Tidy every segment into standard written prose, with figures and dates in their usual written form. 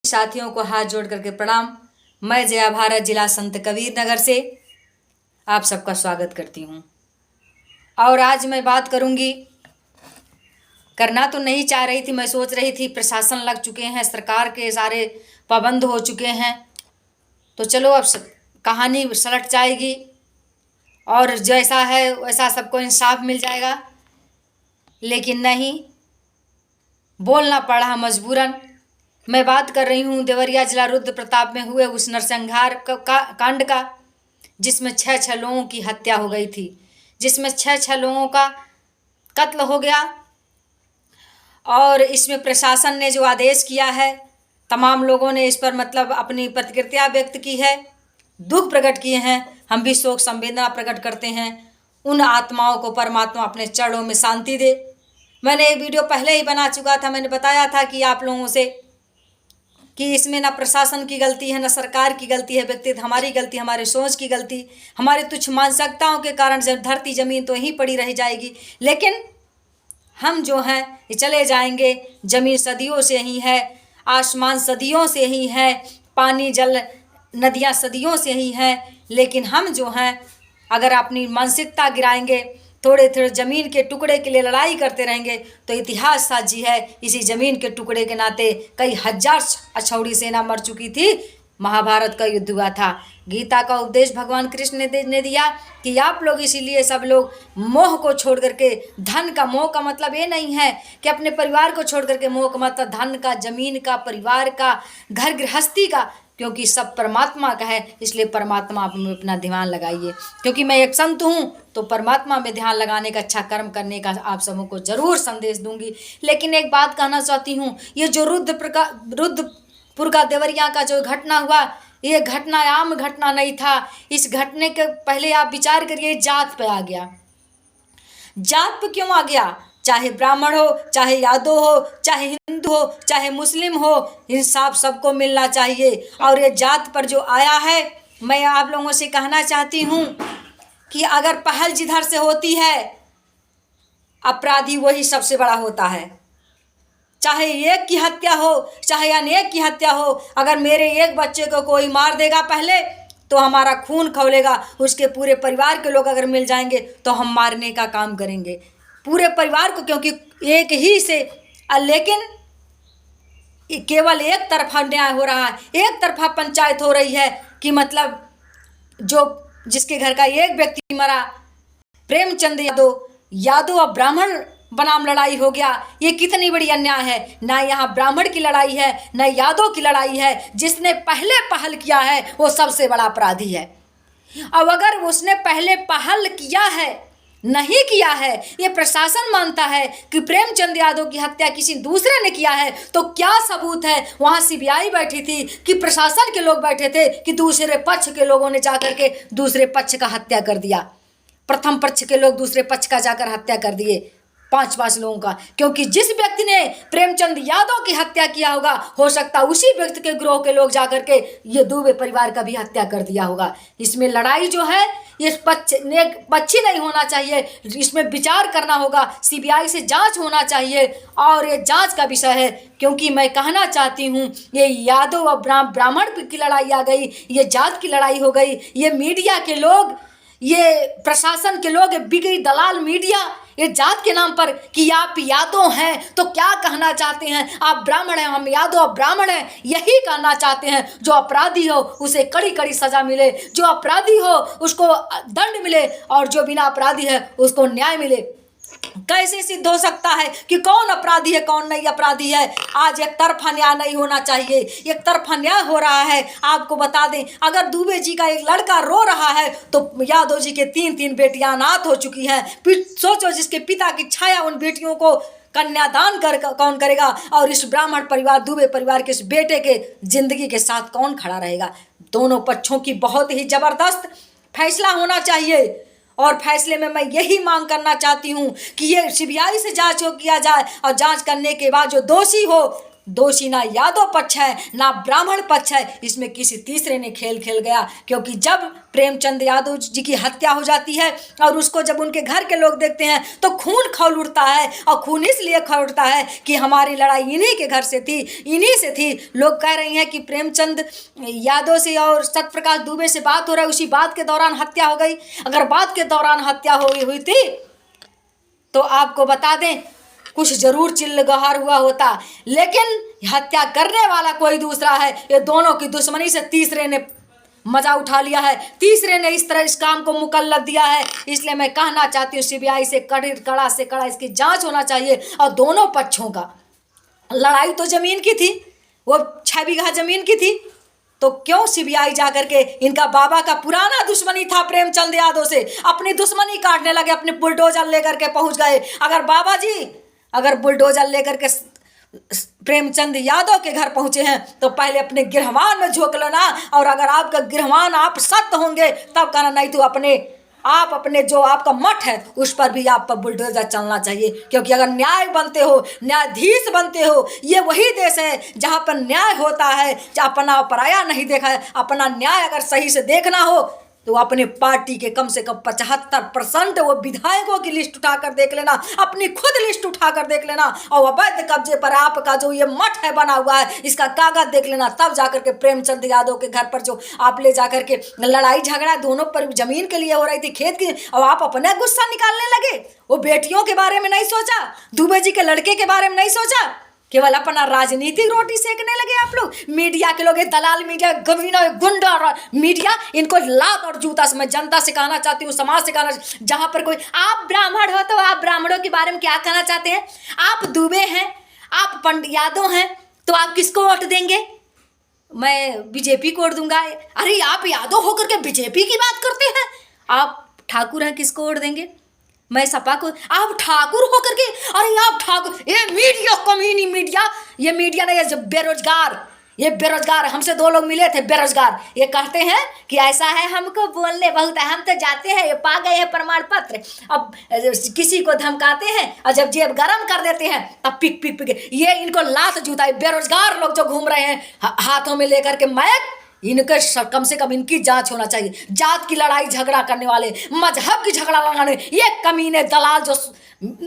साथियों को हाथ जोड़ करके प्रणाम। मैं जया भारत जिला संत कबीर नगर से आप सबका स्वागत करती हूँ। और आज मैं बात करूँगी, करना तो नहीं चाह रही थी, मैं सोच रही थी प्रशासन लग चुके हैं, सरकार के सारे पाबंद हो चुके हैं, तो चलो अब कहानी सलट जाएगी और जैसा है वैसा सबको इंसाफ मिल जाएगा। लेकिन नहीं, बोलना पड़ा मजबूरन। मैं बात कर रही हूँ देवरिया जिला रुद्र प्रताप में हुए उस नरसंहार कांड का, जिसमें 6 लोगों की हत्या हो गई थी, जिसमें 6 लोगों का कत्ल हो गया। और इसमें प्रशासन ने जो आदेश किया है, तमाम लोगों ने इस पर मतलब अपनी प्रतिक्रिया व्यक्त की है, दुख प्रकट किए हैं। हम भी शोक संवेदना प्रकट करते हैं। उन आत्माओं को परमात्मा अपने चरणों में शांति दे। मैंने एक वीडियो पहले ही बना चुका था, मैंने बताया था कि आप लोगों से कि इसमें ना प्रशासन की गलती है, ना सरकार की गलती है, व्यक्तिगत हमारी गलती, हमारे सोच की गलती, हमारे तुच्छ मानसिकताओं के कारण जब धरती जमीन तो यहीं पड़ी रह जाएगी। लेकिन हम जो हैं ये चले जाएंगे। जमीन सदियों से ही है, आसमान सदियों से ही है, पानी जल नदियाँ सदियों से ही हैं। लेकिन हम जो हैं अगर अपनी मानसिकता गिराएंगे, थोड़े थोड़े ज़मीन के टुकड़े के लिए लड़ाई करते रहेंगे, तो इतिहास साझी है इसी ज़मीन के टुकड़े के नाते कई हजार अछौड़ी सेना मर चुकी थी। महाभारत का युद्ध हुआ था। गीता का उपदेश भगवान कृष्ण ने दिया कि आप लोग इसीलिए सब लोग मोह को छोड़ करके, धन का मोह का मतलब ये नहीं है कि अपने परिवार को छोड़ करके, मोह का मतलब धन का, जमीन का, परिवार का, घर गृहस्थी का, क्योंकि सब परमात्मा का है। इसलिए परमात्मा में अपना ध्यान लगाइए। क्योंकि मैं एक संत हूँ तो परमात्मा में ध्यान लगाने का, अच्छा कर्म करने का आप सबों को जरूर संदेश दूंगी। लेकिन एक बात कहना चाहती हूँ, ये जो रुद्रपुर का देवरिया का जो घटना हुआ, ये घटना आम घटना नहीं था। इस घटने के पहले आप विचार करिए, जात पे आ गया। जात पे क्यों आ गया? चाहे ब्राह्मण हो, चाहे यादव हो, चाहे हिंदू हो, चाहे मुस्लिम हो, इंसाफ सबको मिलना चाहिए। और ये जात पर जो आया है, मैं आप लोगों से कहना चाहती हूँ कि अगर पहल जिधर से होती है, अपराधी वही सबसे बड़ा होता है। चाहे एक की हत्या हो, चाहे अनेक की हत्या हो, अगर मेरे एक बच्चे को कोई मार देगा पहले, तो हमारा खून खौलेगा। उसके पूरे परिवार के लोग अगर मिल जाएंगे तो हम मारने का काम करेंगे पूरे परिवार को, क्योंकि एक ही से। लेकिन केवल एक तरफा न्याय हो रहा है, एक तरफा पंचायत हो रही है कि मतलब जिसके घर का एक व्यक्ति मरा, प्रेमचंद यादव अब ब्राह्मण बनाम लड़ाई हो गया। ये कितनी बड़ी अन्याय है। ना यहाँ ब्राह्मण की लड़ाई है, ना यादव की लड़ाई है। जिसने पहले पहल किया है वो सबसे बड़ा अपराधी है। अब अगर उसने पहले पहल किया है, नहीं किया है, ये प्रशासन मानता है कि प्रेमचंद यादव की हत्या किसी दूसरे ने किया है, तो क्या सबूत है? वहाँ सीबीआई बैठी थी कि प्रशासन के लोग बैठे थे कि दूसरे पक्ष के लोगों ने जाकर के दूसरे पक्ष का हत्या कर दिया? प्रथम पक्ष के लोग दूसरे पक्ष का जाकर हत्या कर दिए, 5 लोगों का। क्योंकि जिस व्यक्ति ने प्रेमचंद यादव की हत्या किया होगा, हो सकता उसी व्यक्ति के ग्रोह के लोग जाकर के ये दुबे परिवार का भी हत्या कर दिया होगा। इसमें लड़ाई जो है ये पक्षी नहीं होना चाहिए, इसमें विचार करना होगा, सीबीआई से जांच होना चाहिए और ये जांच का विषय है। क्योंकि मैं कहना चाहती हूँ, ये यादव और ब्राह्मण की लड़ाई आ गई, ये जात की लड़ाई हो गई, ये मीडिया के लोग, ये प्रशासन के लोग, बिगड़ी दलाल मीडिया, ये जात के नाम पर कि आप यादव हैं तो क्या कहना चाहते हैं? आप ब्राह्मण हैं, हम यादव अब ब्राह्मण हैं, यही कहना चाहते हैं। जो अपराधी हो उसे कड़ी कड़ी सजा मिले, जो अपराधी हो उसको दंड मिले, और जो बिना अपराधी है उसको न्याय मिले। कैसे सिद्ध हो सकता है कि कौन अपराधी है कौन नहीं अपराधी है? आज एक तरफा न्याय नहीं होना चाहिए, एक तरफा न्याय हो रहा है। आपको बता दें, अगर दुबे जी का एक लड़का रो रहा है तो यादव जी के 3 बेटियां अनाथ हो चुकी हैं। सोचो, जिसके पिता की छाया उन बेटियों को कन्यादान कौन करेगा? और इस ब्राह्मण परिवार, दुबे परिवार के इस बेटे के जिंदगी के साथ कौन खड़ा रहेगा? दोनों पक्षों की बहुत ही जबरदस्त फैसला होना चाहिए। और फैसले में मैं यही मांग करना चाहती हूँ कि ये सीबीआई से जांच किया जाए, और जांच करने के बाद जो दोषी हो दोषी ना यादव पक्ष है ना ब्राह्मण पक्ष है, इसमें किसी तीसरे ने खेल खेल गया। क्योंकि जब प्रेमचंद यादव जी की हत्या हो जाती है और उसको जब उनके घर के लोग देखते हैं तो खून खौल उठता है, और खून इसलिए खौल उठता है कि हमारी लड़ाई इन्हीं के घर से थी, इन्हीं से थी। लोग कह रहे हैं कि प्रेमचंद यादव से और सत्यप्रकाश दुबे से बात हो रहा है, उसी बात के दौरान हत्या हो गई। अगर बात के दौरान हत्या हुई थी तो आपको बता दें कुछ जरूर चिल्लगहार हुआ होता, लेकिन हत्या करने वाला कोई दूसरा है। ये दोनों की दुश्मनी से तीसरे ने मजा उठा लिया है, तीसरे ने इस तरह इस काम को मुकल्लफ दिया है। इसलिए मैं कहना चाहती हूँ सीबीआई से कड़ा से कड़ा इसकी जांच होना चाहिए। और दोनों पक्षों का लड़ाई तो जमीन की थी, वो 6 बीघा जमीन की थी, तो क्यों सीबीआई जाकर के इनका बाबा का पुराना दुश्मनी था प्रेमचंद यादव से, अपनी दुश्मनी काटने लगे, अपने बुलडोजर लेकर के पहुंच गए। अगर बाबा जी अगर बुलडोजर लेकर के प्रेमचंद यादव के घर पहुंचे हैं तो पहले अपने गिरहवान में झोंक लो ना, और अगर आपका गिरहवान आप सत्य होंगे तब कहना, नहीं तो अपने जो आपका मठ है उस पर भी आप पर बुलडोजर चलना चाहिए। क्योंकि अगर न्याय बनते हो, न्यायाधीश बनते हो, ये वही देश है जहाँ पर न्याय होता है, जहाँ अपना पराया नहीं देखा है। अपना न्याय अगर सही से देखना हो तो अपने पार्टी के कम से कम 75% वो विधायकों की लिस्ट उठाकर देख लेना, अपनी खुद लिस्ट उठाकर देख लेना, और अवैध कब्जे पर आपका जो ये मठ है बना हुआ है इसका कागज देख लेना। तब जाकर के प्रेमचंद यादव के घर पर जो आप ले जाकर के लड़ाई झगड़ा दोनों पर जमीन के लिए हो रही थी, खेत की, और आप अपना गुस्सा निकालने लगे। वो बेटियों के बारे में नहीं सोचा, दुबे जी के लड़के के बारे में नहीं सोचा, केवल अपना राजनीतिक रोटी सेकने लगे आप लोग। मीडिया के लोग, दलाल मीडिया, गमीना गुंडा मीडिया, इनको लात और जूता से मैं जनता से कहना चाहती हूँ, समाज से कहना, जहाँ पर कोई आप ब्राह्मण हो तो आप ब्राह्मणों के बारे में क्या कहना चाहते हैं? आप दुबे हैं, आप पंडित यादव हैं, तो आप किसको वोट देंगे? मैं बीजेपी को वोट दूंगा। अरे आप यादव होकर के बीजेपी की बात करते हैं, आप ठाकुर हैं, किसको वोट देंगे? मैं सपा को। आप ठाकुर होकर के, अरे आप ठाकुर, ये मीडिया कमीनी मीडिया, ये मीडिया नहीं, ये बेरोजगार, ये बेरोजगार। हमसे 2 लोग मिले थे बेरोजगार, ये कहते हैं कि ऐसा है, हमको बोलने बहुत है, हम तो जाते हैं, ये पा गए हैं प्रमाण पत्र। अब किसी को धमकाते हैं और जब जेब गरम कर देते हैं तब पिक ये इनको लात जूता। बेरोजगार लोग जो घूम रहे हैं हाथों में लेकर के मैक, इनके कम से कम इनकी जांच होना चाहिए। जात की लड़ाई झगड़ा करने वाले, मजहब की झगड़ा लगाने, ये कमीने दलाल जो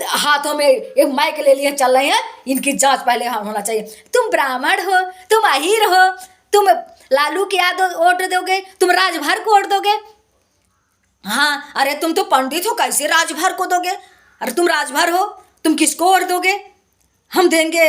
हाथों में एक माइक ले लिए चल रहे हैं, इनकी जांच पहले होना चाहिए। तुम ब्राह्मण हो, तुम अहीर हो, तुम लालू के यादव वोट दोगे, तुम राजभर को वोट दोगे? हाँ, अरे तुम तो पंडित हो, कैसे राजभर को दोगे? अरे तुम राजभर हो, तुम किसको वोट दोगे? हम देंगे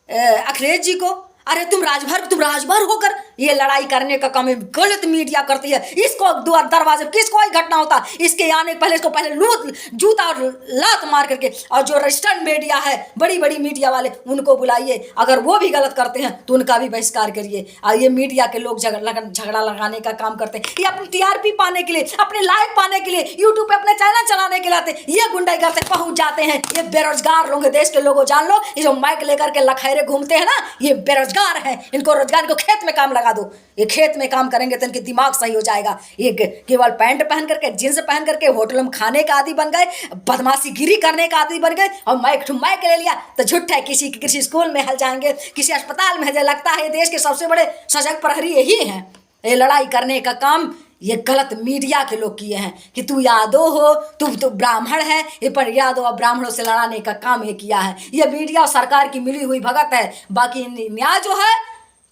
अखिलेश जी को। अरे तुम राजभर होकर ये लड़ाई करने का काम गलत मीडिया करती है। इसको दरवाजे किसको ही घटना होता, इसके आने पहले इसको पहले लूट जूता और लात मार करके, और जो रजिस्टर्ड मीडिया है, बड़ी बड़ी मीडिया वाले, उनको बुलाइए। अगर वो भी गलत करते हैं तो उनका भी बहिष्कार करिए। और ये मीडिया के लोग झगड़ा लगाने का काम करते हैं, ये अपनी टीआरपी पाने के लिए, अपने लाइक पाने के लिए, यूट्यूब पे अपने चैनल चलाने के लिए आते, ये गुंडाई करते पहुंच जाते हैं। ये बेरोजगार लोग, देश के लोगों जान लो, ये जो माइक लेकर के लखैरे घूमते हैं ना, ये बेरोजगार है। इनको रोजगार को खेत में काम लगा दो, ये खेत में काम करेंगे तो इनके दिमाग सही हो जाएगा। ये केवल पैंट पहन करके, जींस पहन करके होटल में खाने का आदी बन गए, बदमाशी गिरी करने का आदी बन गए, और माइक ले लिया तो झूठ है। किसी स्कूल में हल जाएंगे, किसी अस्पताल में लगता है ये देश के सबसे बड़े सजग प्रहरी यही हैं। ये लड़ाई करने का काम ये गलत मीडिया के लोग किए हैं कि तू यादव हो, तू तो ब्राह्मण है, ये पर यादव और ब्राह्मणों से लड़ाने का काम ये किया है। ये मीडिया और सरकार की मिली हुई भगत है। बाकी न्याय जो है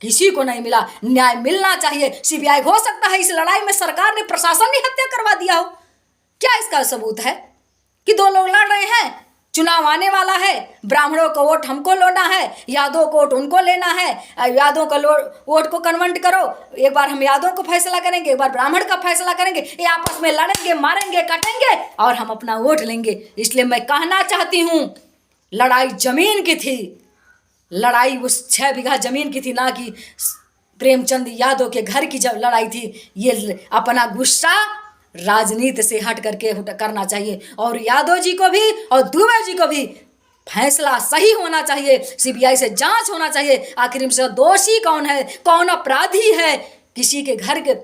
किसी को नहीं मिला, न्याय मिलना चाहिए। सीबीआई, हो सकता है इस लड़ाई में सरकार ने, प्रशासन ने हत्या करवा दिया हो। क्या इसका सबूत है कि 2 लोग लड़ रहे हैं, चुनाव आने वाला है, ब्राह्मणों का वोट हमको लेना है, यादव को वोट उनको लेना है, यादव का वोट को कन्वर्ट करो, एक बार हम यादव को फैसला करेंगे, एक बार ब्राह्मण का फैसला करेंगे, ये आपस में लड़ेंगे, मारेंगे, काटेंगे और हम अपना वोट लेंगे। इसलिए मैं कहना चाहती हूँ, लड़ाई जमीन की थी, लड़ाई उस 6 बीघा जमीन की थी, ना कि प्रेमचंद यादव के घर की जब लड़ाई थी। ये अपना गुस्सा राजनीति से हट करके करना चाहिए, और यादव जी को भी और दुबे जी को भी फैसला सही होना चाहिए। सीबीआई से जांच होना चाहिए, आखिर इनसे दोषी कौन है, कौन अपराधी है। किसी के घर के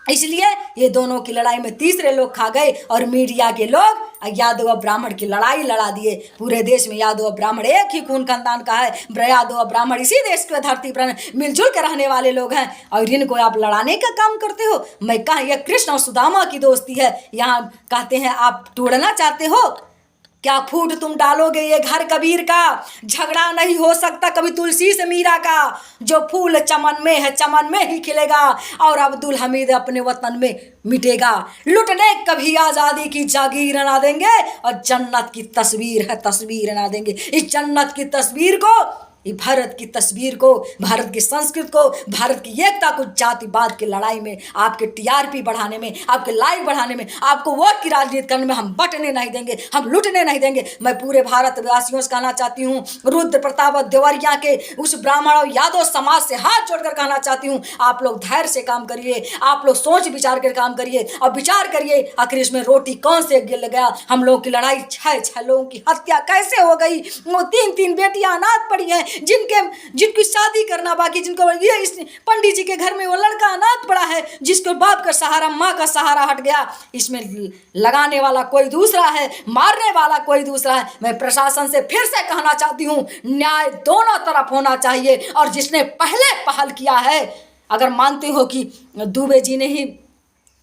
इसलिए ये दोनों की लड़ाई में तीसरे लोग खा गए और मीडिया के लोग यादव और ब्राह्मण की लड़ाई लड़ा दिए। पूरे देश में यादव और ब्राह्मण एक ही खून खानदान का है। यादव और ब्राह्मण इसी देश की धरती पर मिलजुल कर रहने वाले लोग हैं और इनको आप लड़ाने का काम करते हो। मैं कहा यह कृष्ण और सुदामा की दोस्ती है, यहाँ कहते हैं आप तोड़ना चाहते हो। क्या फूट तुम डालोगे ये घर कबीर का? झगड़ा नहीं हो सकता कभी तुलसी से मीरा का। जो फूल चमन में है चमन में ही खिलेगा और अब्दुल हमीद अपने वतन में मिटेगा। लुटने कभी आज़ादी की जागीर ना देंगे और जन्नत की तस्वीर है तस्वीर ना देंगे। इस जन्नत की तस्वीर को, भारत की तस्वीर को, भारत की संस्कृति को, भारत की एकता को जातिवाद की लड़ाई में, आपके टीआरपी बढ़ाने में, आपके लाइक बढ़ाने में, आपको वोट की राजनीति करने में हम बटने नहीं देंगे, हम लुटने नहीं देंगे। मैं पूरे भारतवासियों से कहना चाहती हूँ, रुद्र प्रताप और देवरिया के उस ब्राह्मण और यादव समाज से हाथ जोड़कर कहना चाहती हूँ, आप लोग धैर्य से काम करिए, आप लोग सोच विचार कर काम करिए और विचार करिए आखिर इसमें रोटी कौन से गिर गया। हम लोगों की लड़ाई 6 लोगों की हत्या कैसे हो गई? वो 3 बेटियां अनाथ पड़ी हैं जिनकी शादी करना बाकी, जिनको ये इस पंडित जी के घर में वो लड़का अनाथ पड़ा है जिसको बाप का सहारा माँ का सहारा हट गया। इसमें लगाने वाला कोई दूसरा है, मारने वाला कोई दूसरा है। मैं प्रशासन से फिर से कहना चाहती हूँ, न्याय दोनों तरफ होना चाहिए और जिसने पहले पहल किया है, अगर मानते हो कि दुबे जी ने ही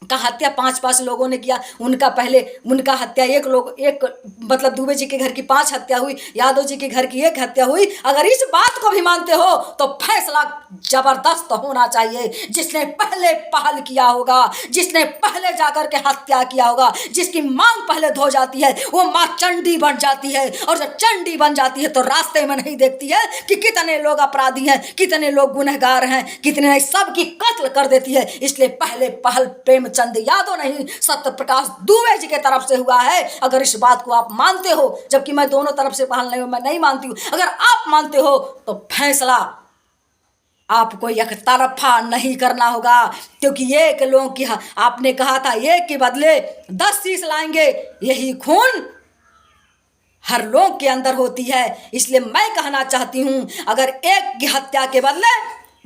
का हत्या 5 लोगों ने किया, उनका हत्या एक मतलब दुबे जी के घर की 5 हत्या हुई, यादव जी के घर की 1 हत्या हुई। अगर इस बात को भी मानते हो तो फैसला जबरदस्त होना चाहिए। जिसने पहले पहल किया होगा, जिसने पहले जाकर के हत्या किया होगा, जिसकी मांग पहले धो जाती है, वो माँ चंडी बन जाती है। और जब चंडी बन जाती है तो रास्ते में नहीं देखती है कि कितने लोग अपराधी हैं, कितने लोग गुनहगार हैं, कितने सबकी कत्ल कर देती है। इसलिए पहले पहल प्रेमचंद यादव नहीं, सत्य प्रकाश दुबे जी के तरफ से हुआ है। अगर इस बात को आप मानते हो, जबकि मैं दोनों तरफ से पहल नहीं, मैं नहीं मानती हूँ, अगर आप मानते हो तो फैसला आपको एक तरफा नहीं करना होगा। क्योंकि एक लोगों की, आपने कहा था एक के बदले 10 शीश लाएंगे, यही खून हर लोग के अंदर होती है। इसलिए मैं कहना चाहती हूँ, अगर एक की हत्या के बदले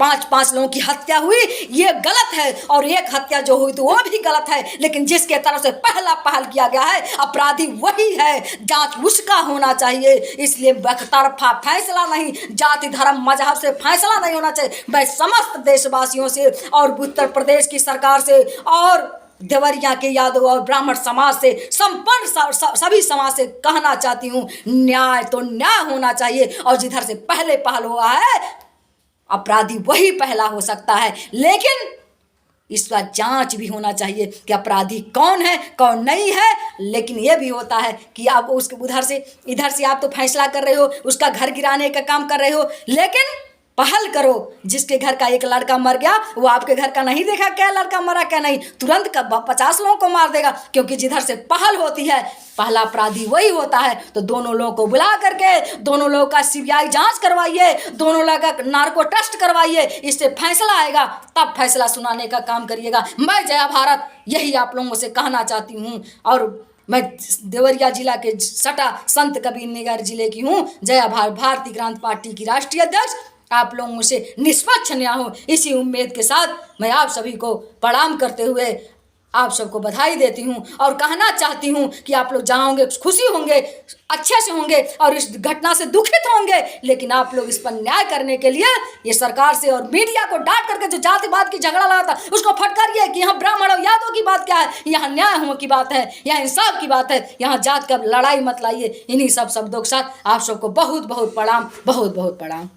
5 लोगों की हत्या हुई, ये गलत है, और एक हत्या जो हुई तो वो भी गलत है। लेकिन जिसके तरफ से पहला पहल किया गया है, अपराधी वही है, जांच उसका होना चाहिए। इसलिए एकतरफा फैसला नहीं, जाति धर्म मजहब से फैसला नहीं होना चाहिए। मैं समस्त देशवासियों से और उत्तर प्रदेश की सरकार से और देवरिया के यादव और ब्राह्मण समाज से, संपन्न सभी समाज से कहना चाहती हूँ, न्याय तो न्याय होना चाहिए। और जिधर से पहले पहल हुआ है, अपराधी वही पहला हो सकता है, लेकिन इसका जांच भी होना चाहिए कि अपराधी कौन है कौन नहीं है। लेकिन यह भी होता है कि आप उसके इधर से आप तो फैसला कर रहे हो, उसका घर गिराने का काम कर रहे हो, लेकिन पहल करो। जिसके घर का एक लड़का मर गया, वो आपके घर का नहीं देखा क्या लड़का मरा क्या नहीं, तुरंत 50 लोगों को मार देगा। क्योंकि जिधर से पहल होती है, पहला अपराधी वही होता है। तो दोनों लोगों को बुला करके, दोनों लोगों का सीबीआई जांच करवाइए, दोनों लोगों का नार्को टेस्ट करवाइए, इससे फैसला आएगा, तब फैसला सुनाने का काम करिएगा। मैं जय भारत यही आप लोगों से कहना चाहती हूँ। और मैं देवरिया जिला के सटा संत कबीर नगर जिले की हूँ। जय भारतीय क्रांति पार्टी की राष्ट्रीय अध्यक्ष। आप लोगों से निष्पक्ष न्याय हो, इसी उम्मीद के साथ मैं आप सभी को प्रणाम करते हुए आप सबको बधाई देती हूँ और कहना चाहती हूँ कि आप लोग जहाँ होंगे खुशी होंगे, अच्छे से होंगे और इस घटना से दुखित होंगे। लेकिन आप लोग इस पर न्याय करने के लिए ये सरकार से और मीडिया को डांट करके जो जातिवाद की झगड़ा लगा था, उसको फटकारिए कि यहाँ ब्राह्मण और यादव की बात क्या है, यहाँ न्याय हो की बात है, यहाँ इंसाफ की बात है, यहाँ जात का लड़ाई मत लाइए। इन्हीं सब शब्दों के साथ आप सबको बहुत बहुत प्रणाम, बहुत बहुत प्रणाम।